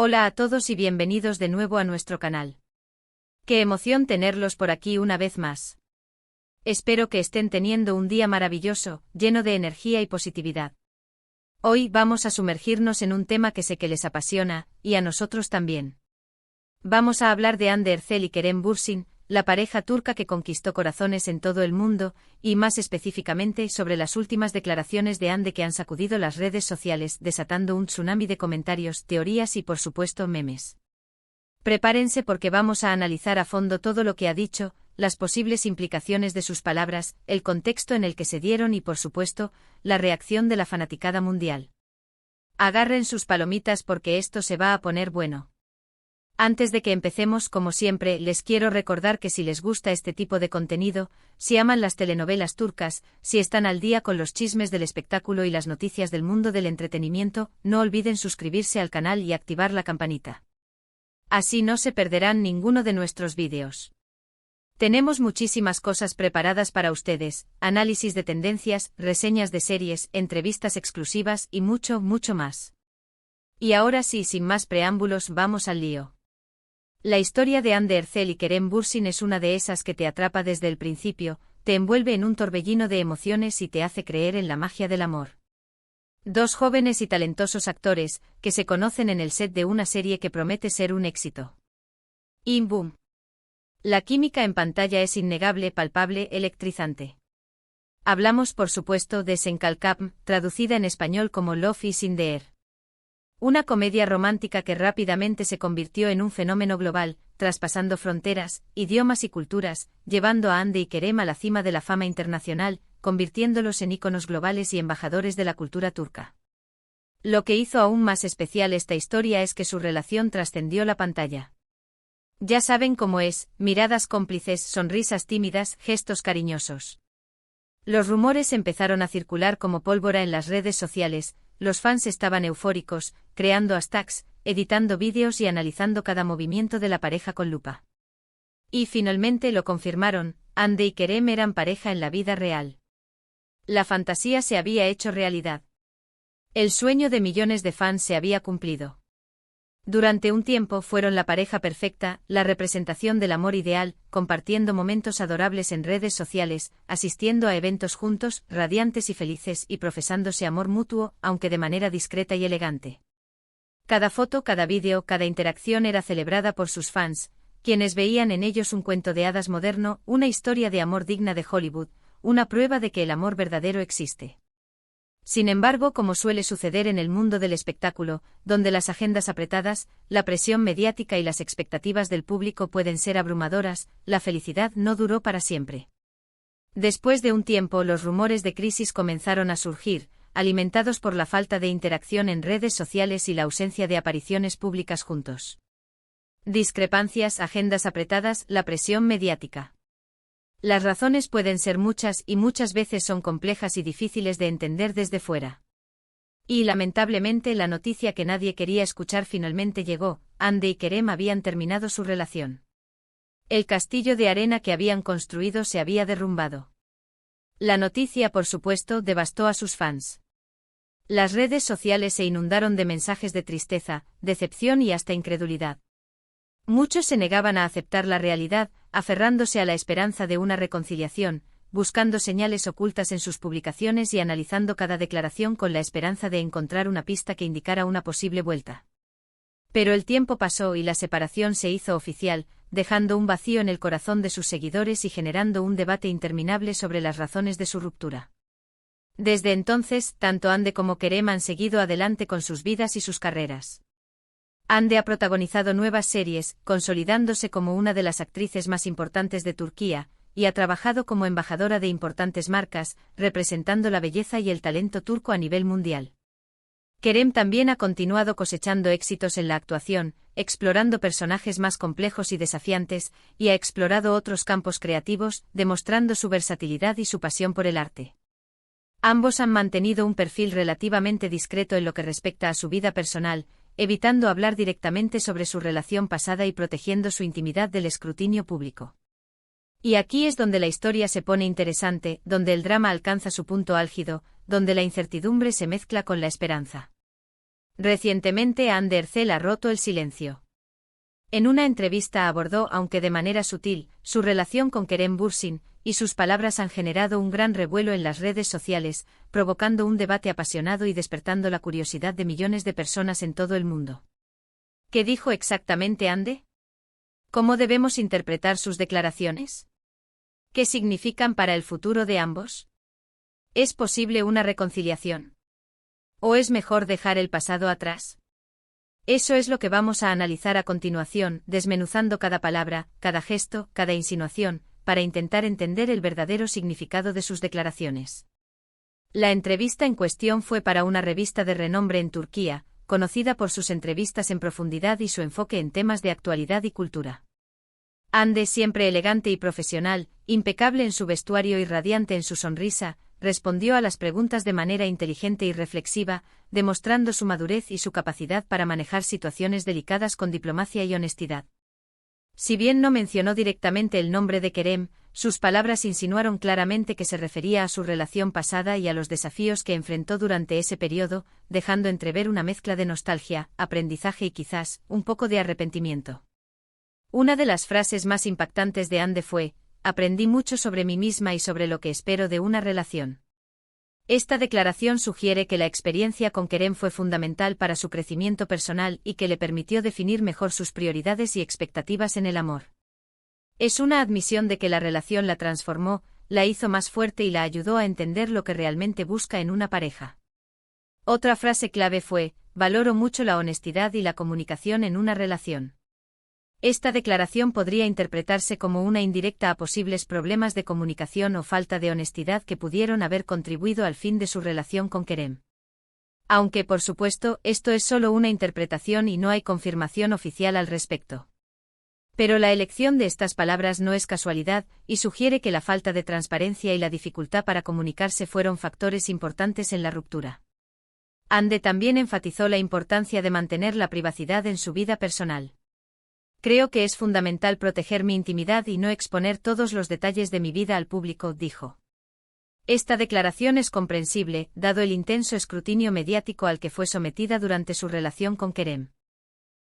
Hola a todos y bienvenidos de nuevo a nuestro canal. Qué emoción tenerlos por aquí una vez más. Espero que estén teniendo un día maravilloso, lleno de energía y positividad. Hoy vamos a sumergirnos en un tema que sé que les apasiona, y a nosotros también. Vamos a hablar de Hande Erçel y Kerem Bürsin, la pareja turca que conquistó corazones en todo el mundo, y más específicamente sobre las últimas declaraciones de Hande que han sacudido las redes sociales, desatando un tsunami de comentarios, teorías y por supuesto memes. Prepárense porque vamos a analizar a fondo todo lo que ha dicho, las posibles implicaciones de sus palabras, el contexto en el que se dieron y por supuesto, la reacción de la fanaticada mundial. Agarren sus palomitas porque esto se va a poner bueno. Antes de que empecemos, como siempre, les quiero recordar que si les gusta este tipo de contenido, si aman las telenovelas turcas, si están al día con los chismes del espectáculo y las noticias del mundo del entretenimiento, no olviden suscribirse al canal y activar la campanita. Así no se perderán ninguno de nuestros vídeos. Tenemos muchísimas cosas preparadas para ustedes, análisis de tendencias, reseñas de series, entrevistas exclusivas y mucho, mucho más. Y ahora sí, sin más preámbulos, vamos al lío. La historia de Hande Erçel y Kerem Bürsin es una de esas que te atrapa desde el principio, te envuelve en un torbellino de emociones y te hace creer en la magia del amor. Dos jóvenes y talentosos actores, que se conocen en el set de una serie que promete ser un éxito. Y boom. La química en pantalla es innegable, palpable, electrizante. Hablamos por supuesto de Senkalkam, traducida en español como Love is in the air. Una comedia romántica que rápidamente se convirtió en un fenómeno global, traspasando fronteras, idiomas y culturas, llevando a Hande y Kerem a la cima de la fama internacional, convirtiéndolos en íconos globales y embajadores de la cultura turca. Lo que hizo aún más especial esta historia es que su relación trascendió la pantalla. Ya saben cómo es, miradas cómplices, sonrisas tímidas, gestos cariñosos. Los rumores empezaron a circular como pólvora en las redes sociales, los fans estaban eufóricos, creando hashtags, editando vídeos y analizando cada movimiento de la pareja con lupa. Y finalmente lo confirmaron, Hande y Kerem eran pareja en la vida real. La fantasía se había hecho realidad. El sueño de millones de fans se había cumplido. Durante un tiempo fueron la pareja perfecta, la representación del amor ideal, compartiendo momentos adorables en redes sociales, asistiendo a eventos juntos, radiantes y felices y profesándose amor mutuo, aunque de manera discreta y elegante. Cada foto, cada vídeo, cada interacción era celebrada por sus fans, quienes veían en ellos un cuento de hadas moderno, una historia de amor digna de Hollywood, una prueba de que el amor verdadero existe. Sin embargo, como suele suceder en el mundo del espectáculo, donde las agendas apretadas, la presión mediática y las expectativas del público pueden ser abrumadoras, la felicidad no duró para siempre. Después de un tiempo, los rumores de crisis comenzaron a surgir, alimentados por la falta de interacción en redes sociales y la ausencia de apariciones públicas juntos. Discrepancias, agendas apretadas, la presión mediática. Las razones pueden ser muchas y muchas veces son complejas y difíciles de entender desde fuera. Y lamentablemente la noticia que nadie quería escuchar finalmente llegó, Hande y Kerem habían terminado su relación. El castillo de arena que habían construido se había derrumbado. La noticia, por supuesto, devastó a sus fans. Las redes sociales se inundaron de mensajes de tristeza, decepción y hasta incredulidad. Muchos se negaban a aceptar la realidad, aferrándose a la esperanza de una reconciliación, buscando señales ocultas en sus publicaciones y analizando cada declaración con la esperanza de encontrar una pista que indicara una posible vuelta. Pero el tiempo pasó y la separación se hizo oficial, dejando un vacío en el corazón de sus seguidores y generando un debate interminable sobre las razones de su ruptura. Desde entonces, tanto Hande como Kerem han seguido adelante con sus vidas y sus carreras. Hande ha protagonizado nuevas series, consolidándose como una de las actrices más importantes de Turquía, y ha trabajado como embajadora de importantes marcas, representando la belleza y el talento turco a nivel mundial. Kerem también ha continuado cosechando éxitos en la actuación, explorando personajes más complejos y desafiantes, y ha explorado otros campos creativos, demostrando su versatilidad y su pasión por el arte. Ambos han mantenido un perfil relativamente discreto en lo que respecta a su vida personal, evitando hablar directamente sobre su relación pasada y protegiendo su intimidad del escrutinio público. Y aquí es donde la historia se pone interesante, donde el drama alcanza su punto álgido, donde la incertidumbre se mezcla con la esperanza. Recientemente Ander Cell ha roto el silencio. En una entrevista abordó, aunque de manera sutil, su relación con Kerem Bürsin, y sus palabras han generado un gran revuelo en las redes sociales, provocando un debate apasionado y despertando la curiosidad de millones de personas en todo el mundo. ¿Qué dijo exactamente Ande? ¿Cómo debemos interpretar sus declaraciones? ¿Qué significan para el futuro de ambos? ¿Es posible una reconciliación? ¿O es mejor dejar el pasado atrás? Eso es lo que vamos a analizar a continuación, desmenuzando cada palabra, cada gesto, cada insinuación, para intentar entender el verdadero significado de sus declaraciones. La entrevista en cuestión fue para una revista de renombre en Turquía, conocida por sus entrevistas en profundidad y su enfoque en temas de actualidad y cultura. Ande, siempre elegante y profesional, impecable en su vestuario y radiante en su sonrisa, respondió a las preguntas de manera inteligente y reflexiva, demostrando su madurez y su capacidad para manejar situaciones delicadas con diplomacia y honestidad. Si bien no mencionó directamente el nombre de Kerem, sus palabras insinuaron claramente que se refería a su relación pasada y a los desafíos que enfrentó durante ese periodo, dejando entrever una mezcla de nostalgia, aprendizaje y quizás, un poco de arrepentimiento. Una de las frases más impactantes de Ande fue: "Aprendí mucho sobre mí misma y sobre lo que espero de una relación". Esta declaración sugiere que la experiencia con Kerem fue fundamental para su crecimiento personal y que le permitió definir mejor sus prioridades y expectativas en el amor. Es una admisión de que la relación la transformó, la hizo más fuerte y la ayudó a entender lo que realmente busca en una pareja. Otra frase clave fue: "Valoro mucho la honestidad y la comunicación en una relación". Esta declaración podría interpretarse como una indirecta a posibles problemas de comunicación o falta de honestidad que pudieron haber contribuido al fin de su relación con Kerem. Aunque, por supuesto, esto es solo una interpretación y no hay confirmación oficial al respecto. Pero la elección de estas palabras no es casualidad, y sugiere que la falta de transparencia y la dificultad para comunicarse fueron factores importantes en la ruptura. Ande también enfatizó la importancia de mantener la privacidad en su vida personal. "Creo que es fundamental proteger mi intimidad y no exponer todos los detalles de mi vida al público", dijo. Esta declaración es comprensible, dado el intenso escrutinio mediático al que fue sometida durante su relación con Kerem.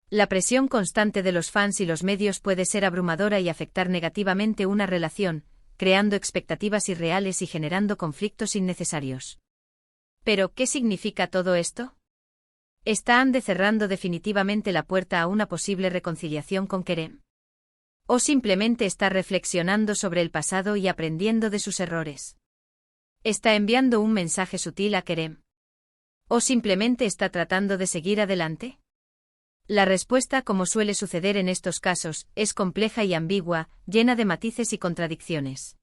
La presión constante de los fans y los medios puede ser abrumadora y afectar negativamente una relación, creando expectativas irreales y generando conflictos innecesarios. Pero, ¿qué significa todo esto? ¿Está Ande cerrando definitivamente la puerta a una posible reconciliación con Kerem? ¿O simplemente está reflexionando sobre el pasado y aprendiendo de sus errores? ¿Está enviando un mensaje sutil a Kerem? ¿O simplemente está tratando de seguir adelante? La respuesta, como suele suceder en estos casos, es compleja y ambigua, llena de matices y contradicciones.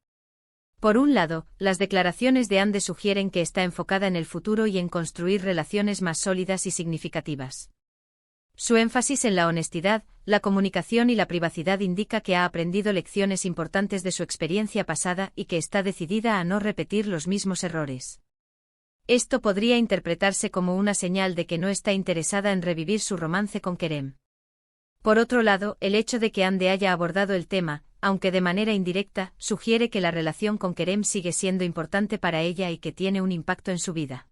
Por un lado, las declaraciones de Ande sugieren que está enfocada en el futuro y en construir relaciones más sólidas y significativas. Su énfasis en la honestidad, la comunicación y la privacidad indica que ha aprendido lecciones importantes de su experiencia pasada y que está decidida a no repetir los mismos errores. Esto podría interpretarse como una señal de que no está interesada en revivir su romance con Kerem. Por otro lado, el hecho de que Ande haya abordado el tema, aunque de manera indirecta, sugiere que la relación con Kerem sigue siendo importante para ella y que tiene un impacto en su vida.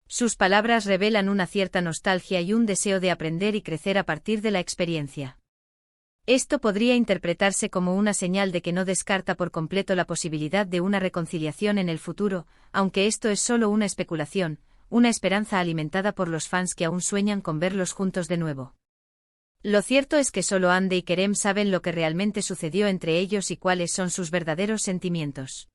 Sus palabras revelan una cierta nostalgia y un deseo de aprender y crecer a partir de la experiencia. Esto podría interpretarse como una señal de que no descarta por completo la posibilidad de una reconciliación en el futuro, aunque esto es solo una especulación, una esperanza alimentada por los fans que aún sueñan con verlos juntos de nuevo. Lo cierto es que solo Ande y Kerem saben lo que realmente sucedió entre ellos y cuáles son sus verdaderos sentimientos.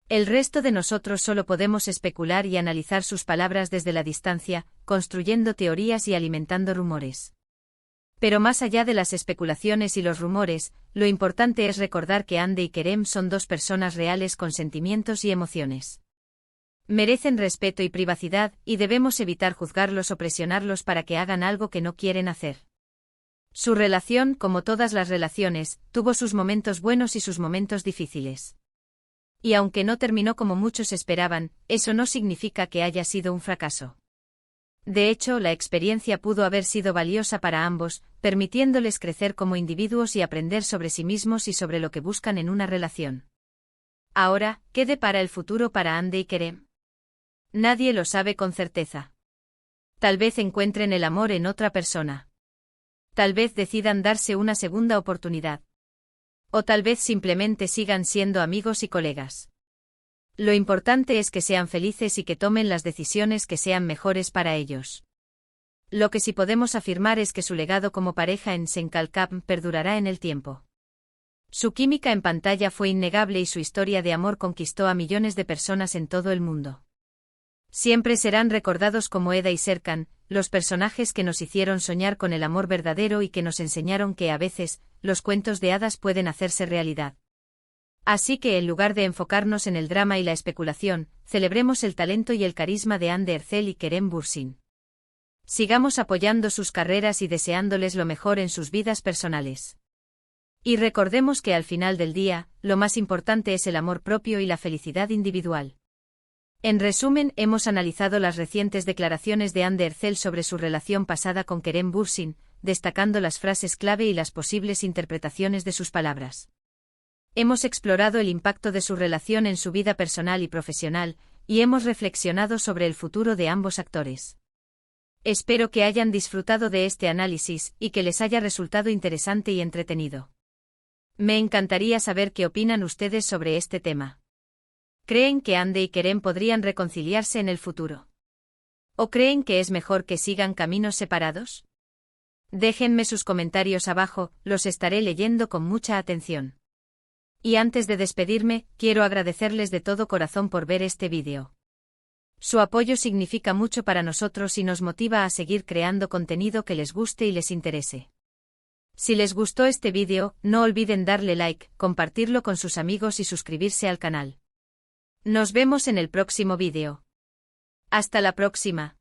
El resto de nosotros solo podemos especular y analizar sus palabras desde la distancia, construyendo teorías y alimentando rumores. Pero más allá de las especulaciones y los rumores, lo importante es recordar que Ande y Kerem son dos personas reales con sentimientos y emociones. Merecen respeto y privacidad, y debemos evitar juzgarlos o presionarlos para que hagan algo que no quieren hacer. Su relación, como todas las relaciones, tuvo sus momentos buenos y sus momentos difíciles. Y aunque no terminó como muchos esperaban, eso no significa que haya sido un fracaso. De hecho, la experiencia pudo haber sido valiosa para ambos, permitiéndoles crecer como individuos y aprender sobre sí mismos y sobre lo que buscan en una relación. Ahora, ¿qué depara el futuro para Ande y Kerem? Nadie lo sabe con certeza. Tal vez encuentren el amor en otra persona. Tal vez decidan darse una segunda oportunidad. O tal vez simplemente sigan siendo amigos y colegas. Lo importante es que sean felices y que tomen las decisiones que sean mejores para ellos. Lo que sí podemos afirmar es que su legado como pareja en Senkalkam perdurará en el tiempo. Su química en pantalla fue innegable y su historia de amor conquistó a millones de personas en todo el mundo. Siempre serán recordados como Eda y Serkan, los personajes que nos hicieron soñar con el amor verdadero y que nos enseñaron que a veces, los cuentos de hadas pueden hacerse realidad. Así que en lugar de enfocarnos en el drama y la especulación, celebremos el talento y el carisma de Hande Erçel y Kerem Bürsin. Sigamos apoyando sus carreras y deseándoles lo mejor en sus vidas personales. Y recordemos que al final del día, lo más importante es el amor propio y la felicidad individual. En resumen, hemos analizado las recientes declaraciones de Hande Erçel sobre su relación pasada con Kerem Bürsin, destacando las frases clave y las posibles interpretaciones de sus palabras. Hemos explorado el impacto de su relación en su vida personal y profesional, y hemos reflexionado sobre el futuro de ambos actores. Espero que hayan disfrutado de este análisis y que les haya resultado interesante y entretenido. Me encantaría saber qué opinan ustedes sobre este tema. ¿Creen que Hande y Kerem podrían reconciliarse en el futuro? ¿O creen que es mejor que sigan caminos separados? Déjenme sus comentarios abajo, los estaré leyendo con mucha atención. Y antes de despedirme, quiero agradecerles de todo corazón por ver este vídeo. Su apoyo significa mucho para nosotros y nos motiva a seguir creando contenido que les guste y les interese. Si les gustó este vídeo, no olviden darle like, compartirlo con sus amigos y suscribirse al canal. Nos vemos en el próximo vídeo. Hasta la próxima.